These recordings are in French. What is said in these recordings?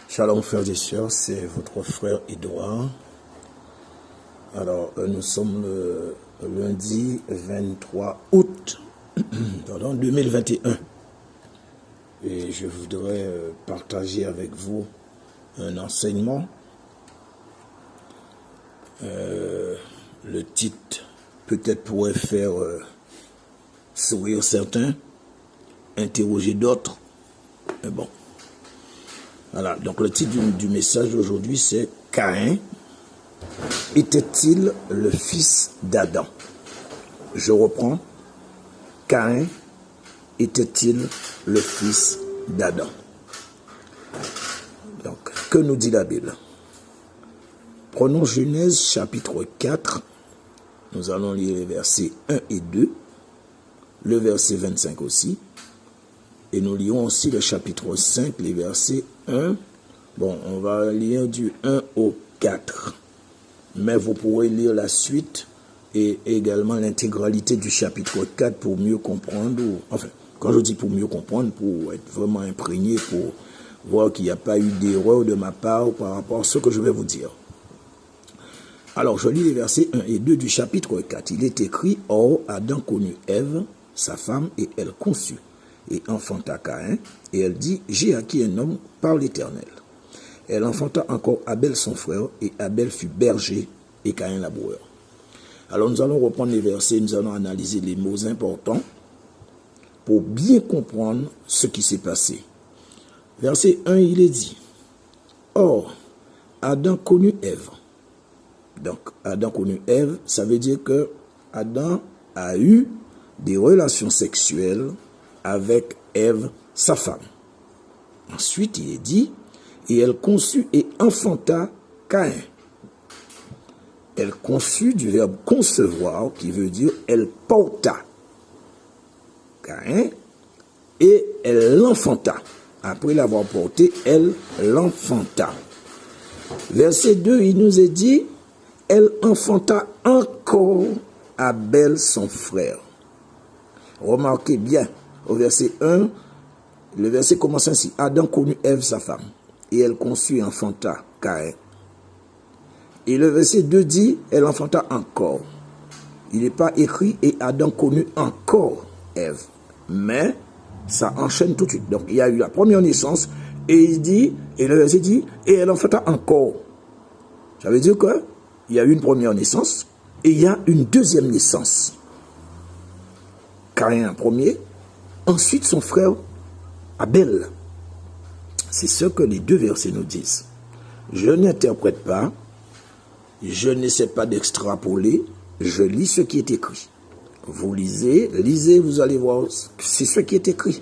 Shalom frères et sœurs, c'est votre frère Edouard. Alors, nous sommes le lundi 23 août 2021. Et je voudrais partager avec vous un enseignement. Le titre peut-être pourrait faire sourire certains, interroger d'autres, mais bon. Voilà, donc le titre du message d'aujourd'hui c'est « Caïn était-il le fils d'Adam ?» Je reprends. « Caïn était-il le fils d'Adam ?» Donc, que nous dit la Bible? Prenons Genèse chapitre 4. Nous allons lire les versets 1 et 2, le verset 25 aussi. Et nous lirons aussi le chapitre 5, les versets 1. Bon, on va lire du 1 au 4. Mais vous pourrez lire la suite et également l'intégralité du chapitre 4 pour mieux comprendre. Enfin, quand je dis pour mieux comprendre, pour être vraiment imprégné, pour voir qu'il n'y a pas eu d'erreur de ma part par rapport à ce que je vais vous dire. Alors, je lis les versets 1 et 2 du chapitre 4. Il est écrit, « Or, Adam connut Ève, sa femme, et elle conçut. Et enfanta Caïn, et elle dit, j'ai acquis un homme par l'Éternel. Elle enfanta encore Abel son frère, et Abel fut berger, et Caïn laboureur. » Alors nous allons reprendre les versets, nous allons analyser les mots importants, pour bien comprendre ce qui s'est passé. Verset 1, il est dit, « Or, Adam connut Ève. » Donc, Adam connut Ève, ça veut dire que Adam a eu des relations sexuelles avec Ève, sa femme. Ensuite, il est dit, et elle conçut et enfanta Caïn. Elle conçut du verbe concevoir, qui veut dire elle porta Caïn, et elle l'enfanta. Après l'avoir porté, elle l'enfanta. Verset 2, il nous est dit, elle enfanta encore Abel son frère. Remarquez bien, au verset 1, le verset commence ainsi. Adam connut Ève, sa femme, et elle conçut et enfanta Caïn. Et le verset 2 dit, elle enfanta encore. Il n'est pas écrit, et Adam connut encore Ève. Mais, ça enchaîne tout de suite. Donc, il y a eu la première naissance, et il dit, et le verset dit, et elle enfanta encore. Ça veut dire que, il y a eu une première naissance, et il y a une deuxième naissance. Caïn en premier, ensuite son frère Abel. C'est ce que les deux versets nous disent. Je n'interprète pas, je n'essaie pas d'extrapoler, je lis ce qui est écrit. Vous lisez, vous allez voir, c'est ce qui est écrit.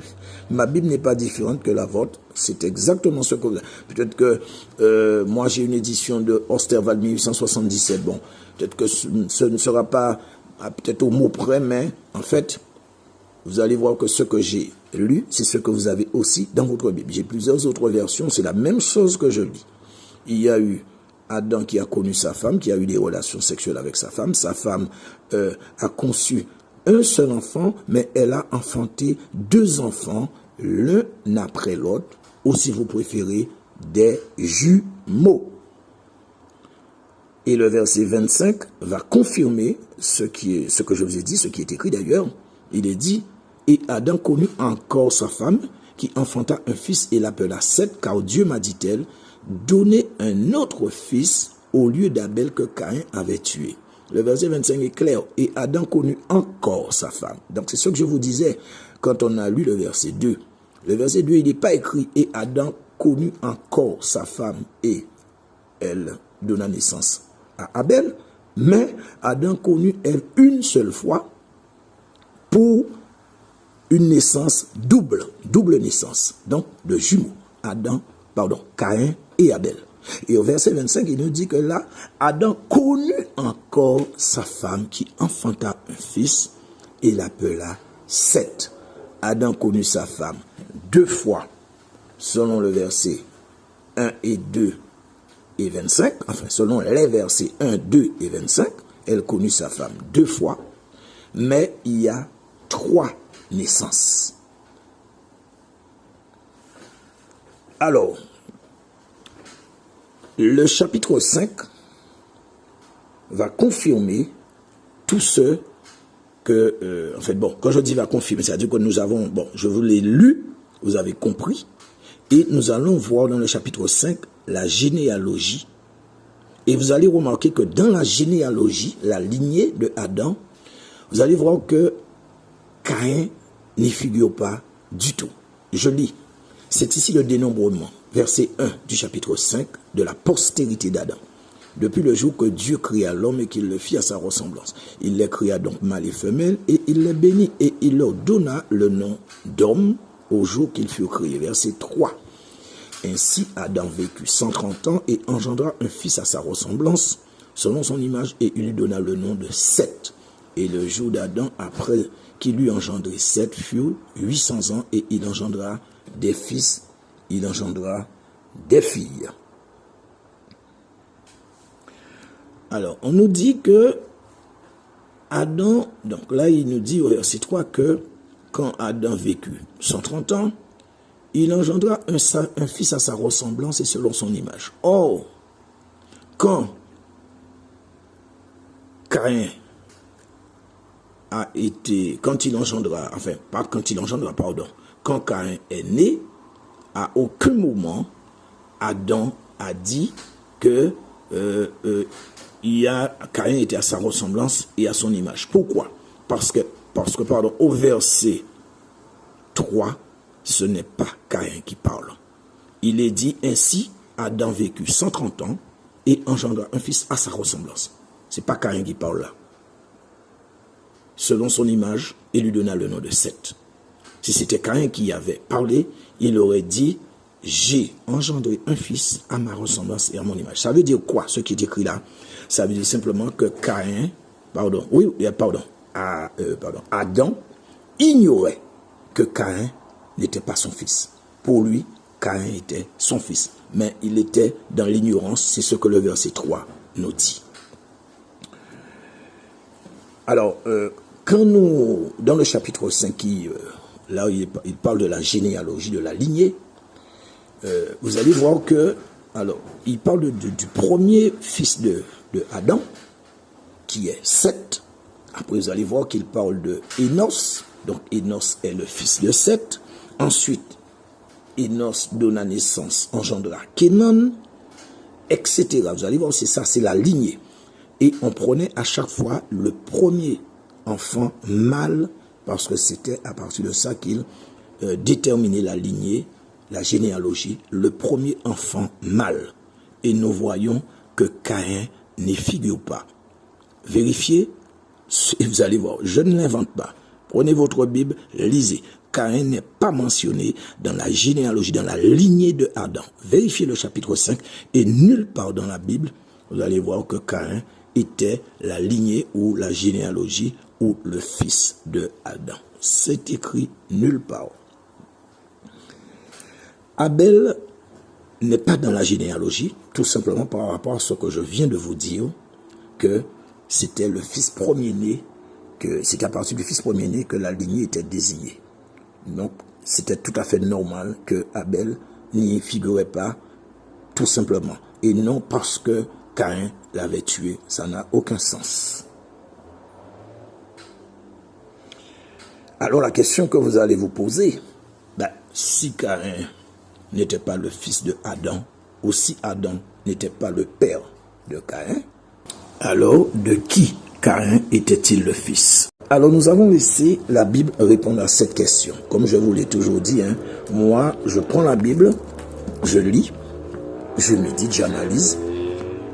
Ma Bible n'est pas différente que la vôtre, c'est exactement ce que vous avez. Peut-être que moi j'ai une édition de Osterwald 1877, bon, peut-être que ce ne sera pas peut-être au mot près, mais en fait, vous allez voir que ce que j'ai lu, c'est ce que vous avez aussi dans votre Bible. J'ai plusieurs autres versions, c'est la même chose que je lis. Il y a eu Adam qui a connu sa femme, qui a eu des relations sexuelles avec sa femme. Sa femme a conçu un seul enfant, mais elle a enfanté deux enfants, l'un après l'autre, ou si vous préférez, des jumeaux. Et le verset 25 va confirmer ce que je vous ai dit, ce qui est écrit d'ailleurs. Il est dit, et Adam connut encore sa femme, qui enfanta un fils et l'appela Seth, car Dieu m'a, dit-elle, donné un autre fils au lieu d'Abel que Caïn avait tué. Le verset 25 est clair, et Adam connut encore sa femme. Donc c'est ce que je vous disais quand on a lu le verset 2. Le verset 2, il n'est pas écrit, et Adam connut encore sa femme, et elle donna naissance à Abel, mais Adam connut elle une seule fois, pour une naissance double naissance, donc de jumeaux, Caïn et Abel. Et au verset 25, il nous dit que là, Adam connut encore sa femme qui enfanta un fils et l'appela Seth. Adam connut sa femme deux fois, selon le verset 1 et 2 et 25, enfin selon les versets 1, 2 et 25, elle connut sa femme deux fois, mais il y a trois naissances. Alors, le chapitre 5 va confirmer tout ce que, en fait, bon, quand je dis va confirmer, c'est-à-dire que nous avons, bon, je vous l'ai lu, vous avez compris, et nous allons voir dans le chapitre 5 la généalogie. Et vous allez remarquer que dans la généalogie, la lignée de Adam, vous allez voir que Caïn n'y figure pas du tout. Je lis. C'est ici le dénombrement, verset 1 du chapitre 5 de la postérité d'Adam. Depuis le jour que Dieu créa l'homme et qu'il le fit à sa ressemblance. Il les créa donc mâle et femelle et il les bénit et il leur donna le nom d'homme au jour qu'ils furent créés. Verset 3. Ainsi Adam vécut 130 ans et engendra un fils à sa ressemblance, selon son image, et il lui donna le nom de Seth. Et le jour d'Adam, après qu'il eut engendré Seth, fut 800 ans, et il engendra des fils, il engendra des filles. Alors, on nous dit que Adam, donc là, il nous dit au verset 3 que quand Adam vécut 130 ans, il engendra un fils à sa ressemblance et selon son image. Or, quand Caïn a été, quand il engendra, enfin, pas quand il engendra, pardon, quand Caïn est né, à aucun moment, Adam a dit que Caïn était à sa ressemblance et à son image. Pourquoi? Parce que, pardon, au verset 3, ce n'est pas Caïn qui parle. Il est dit ainsi, Adam vécut 130 ans et engendra un fils à sa ressemblance. Ce n'est pas Caïn qui parle là. Selon son image, il lui donna le nom de Seth. Si c'était Caïn qui avait parlé, il aurait dit, j'ai engendré un fils à ma ressemblance et à mon image. Ça veut dire quoi, ce qui est écrit là? Ça veut dire simplement que Caïn, Adam ignorait que Caïn n'était pas son fils. Pour lui, Caïn était son fils. Mais il était dans l'ignorance, c'est ce que le verset 3 nous dit. Alors, quand nous, dans le chapitre 5, là il parle de la généalogie, de la lignée, vous allez voir que, alors, il parle du premier fils de Adam, qui est Seth. Après, vous allez voir qu'il parle de Énos. Donc, Énos est le fils de Seth. Ensuite, Énos donna naissance, engendra Kénan, etc. Vous allez voir, c'est ça, c'est la lignée. Et on prenait à chaque fois le premier enfant mâle, parce que c'était à partir de ça qu'il déterminait la lignée, la généalogie, le premier enfant mâle. Et nous voyons que Caïn n'y figure pas. Vérifiez, et vous allez voir, je ne l'invente pas. Prenez votre Bible, lisez. Caïn n'est pas mentionné dans la généalogie, dans la lignée de Adam. Vérifiez le chapitre 5 et nulle part dans la Bible, vous allez voir que Caïn était la lignée ou la généalogie ou le fils de Adam. C'est écrit nulle part. Abel n'est pas dans la généalogie, tout simplement par rapport à ce que je viens de vous dire, que c'était le fils premier-né, que c'est à partir du fils premier-né que la lignée était désignée. Donc, c'était tout à fait normal que Abel n'y figurait pas, tout simplement. Et non parce que Caïn l'avait tué, ça n'a aucun sens. Alors la question que vous allez vous poser, si Caïn n'était pas le fils de Adam, ou si Adam n'était pas le père de Caïn, alors de qui Caïn était-il le fils? Alors nous avons laissé la Bible répondre à cette question. Comme je vous l'ai toujours dit, moi je prends la Bible, je lis, je médite, j'analyse,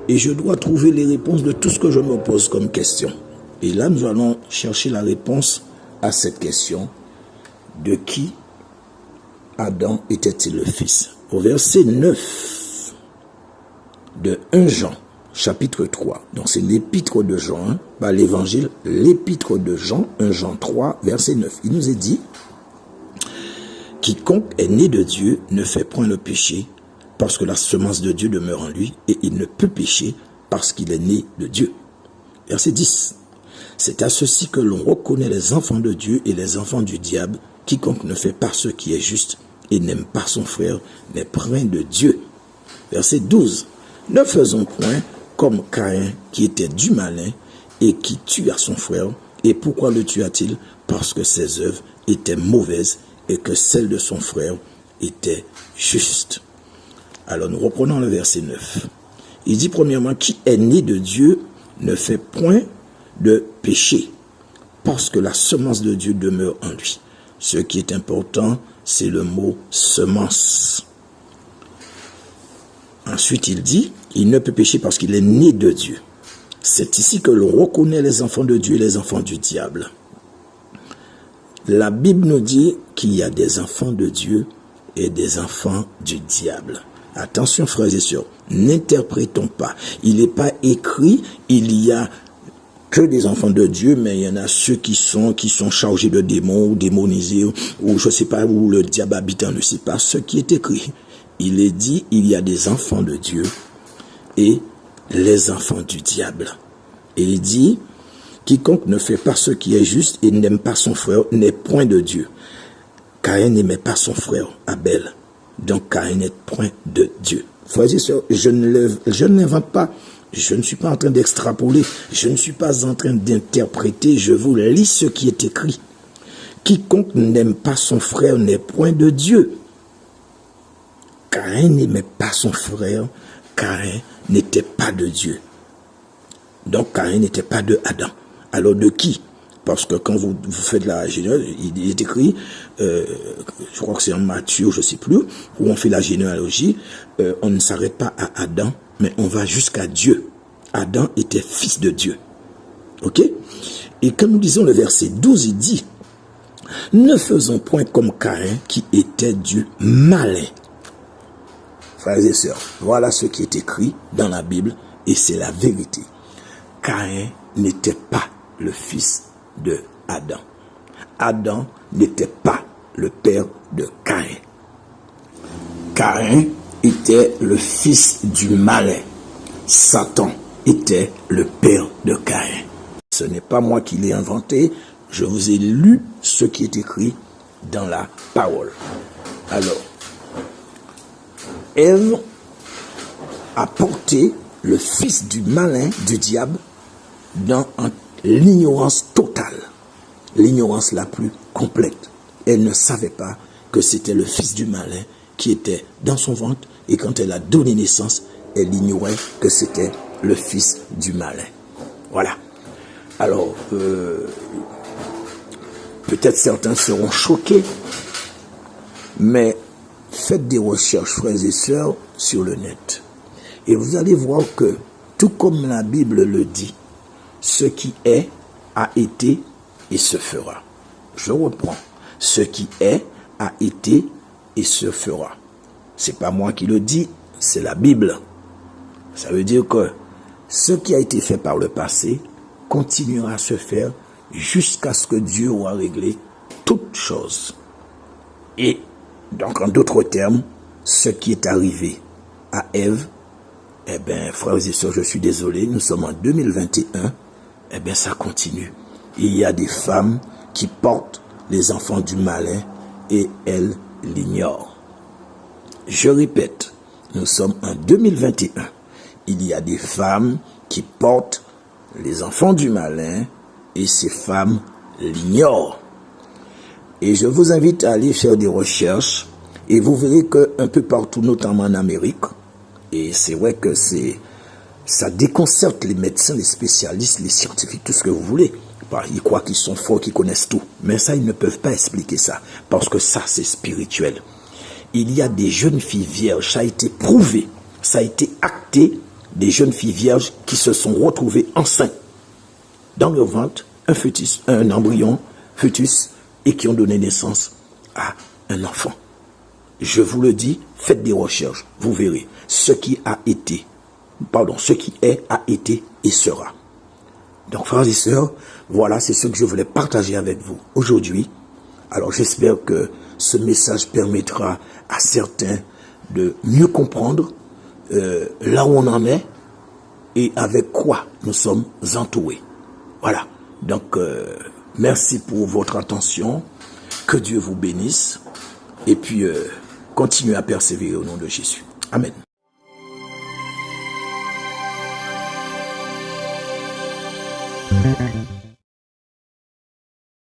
et je dois trouver les réponses de tout ce que je me pose comme question. Et là nous allons chercher la réponse à cette question. De qui Adam était-il le fils? Au verset 9 de 1 Jean, chapitre 3. Donc c'est l'épître de Jean, pas l'évangile, l'épître de Jean, 1 Jean 3, verset 9. Il nous est dit, quiconque est né de Dieu ne fait point le péché, parce que la semence de Dieu demeure en lui, et il ne peut pécher parce qu'il est né de Dieu. Verset 10. C'est à ceci que l'on reconnaît les enfants de Dieu et les enfants du diable. Quiconque ne fait pas ce qui est juste et n'aime pas son frère n'est point de Dieu. Verset 12. Ne faisons point comme Caïn qui était du malin et qui tua son frère. Et pourquoi le tua-t-il? Parce que ses œuvres étaient mauvaises et que celles de son frère étaient justes. Alors nous reprenons le verset 9. Il dit premièrement, qui est né de Dieu ne fait point de péché, parce que la semence de Dieu demeure en lui. Ce qui est important, c'est le mot semence. Ensuite, il dit, il ne peut pécher parce qu'il est né de Dieu. C'est ici que l'on reconnaît les enfants de Dieu et les enfants du diable. La Bible nous dit qu'il y a des enfants de Dieu et des enfants du diable. Attention frères et sœurs, n'interprétons pas. Il n'est pas écrit, il y a que des enfants de Dieu, mais il y en a ceux qui sont chargés de démons ou démonisés, ou je ne sais pas, où le diable habite, on ne sait pas ce qui est écrit. Il est dit, il y a des enfants de Dieu et les enfants du diable. Et il dit, quiconque ne fait pas ce qui est juste et n'aime pas son frère n'est point de Dieu. Caïn n'aimait pas son frère, Abel. Donc Caïn n'est point de Dieu. Frères et sœurs, je ne l'invente pas. Je ne suis pas en train d'extrapoler. Je ne suis pas en train d'interpréter. Je vous lis ce qui est écrit. Quiconque n'aime pas son frère n'est point de Dieu. Caïn n'aimait pas son frère. Caïn n'était pas de Dieu. Donc Caïn n'était pas de Adam. Alors de qui? Parce que quand vous faites la généalogie, il est écrit, je crois que c'est en Matthieu, je ne sais plus, où on fait la généalogie, on ne s'arrête pas à Adam, mais on va jusqu'à Dieu. Adam était fils de Dieu. Ok? Et quand nous disons le verset 12, il dit, ne faisons point comme Caïn qui était du malin. Frères et sœurs, voilà ce qui est écrit dans la Bible et c'est la vérité. Caïn n'était pas le fils de Adam. Adam n'était pas le père de Caïn. Caïn était le fils du malin. Satan était le père de Caïn. Ce n'est pas moi qui l'ai inventé, je vous ai lu ce qui est écrit dans la parole. Alors, Ève a porté le fils du malin, du diable, dans l'ignorance totale, l'ignorance la plus complète. Elle ne savait pas que c'était le fils du malin qui était dans son ventre, et quand elle a donné naissance, elle ignorait que c'était le fils du malin. Voilà. Alors, peut-être certains seront choqués, mais faites des recherches, frères et sœurs, sur le net. Et vous allez voir que, tout comme la Bible le dit, ce qui est, a été et se fera. Je reprends. Ce qui est, a été et se fera. C'est pas moi qui le dis, c'est la Bible. Ça veut dire que ce qui a été fait par le passé continuera à se faire jusqu'à ce que Dieu aura réglé toutes choses. Et donc, en d'autres termes, ce qui est arrivé à Ève, eh bien, frères et sœurs, je suis désolé, nous sommes en 2021, eh bien, ça continue. Il y a des femmes qui portent les enfants du malin et elles l'ignorent. Je répète, nous sommes en 2021. Il y a des femmes qui portent les enfants du malin et ces femmes l'ignorent. Et je vous invite à aller faire des recherches et vous verrez qu'un peu partout, notamment en Amérique, et c'est vrai que ça déconcerte les médecins, les spécialistes, les scientifiques, tout ce que vous voulez. Ils croient qu'ils sont forts, qu'ils connaissent tout. Mais ça, ils ne peuvent pas expliquer ça, parce que ça, c'est spirituel. Il y a des jeunes filles vierges, ça a été prouvé, ça a été acté, des jeunes filles vierges qui se sont retrouvées enceintes dans leur ventre, un embryon fœtus, et qui ont donné naissance à un enfant. Je vous le dis, faites des recherches, vous verrez. Ce qui est, a été et sera. Donc, frères et sœurs, voilà, c'est ce que je voulais partager avec vous aujourd'hui. Alors, j'espère que ce message permettra à certains de mieux comprendre là où on en est et avec quoi nous sommes entourés. Voilà. Donc, merci pour votre attention. Que Dieu vous bénisse. et puis continuez à persévérer au nom de Jésus. Amen.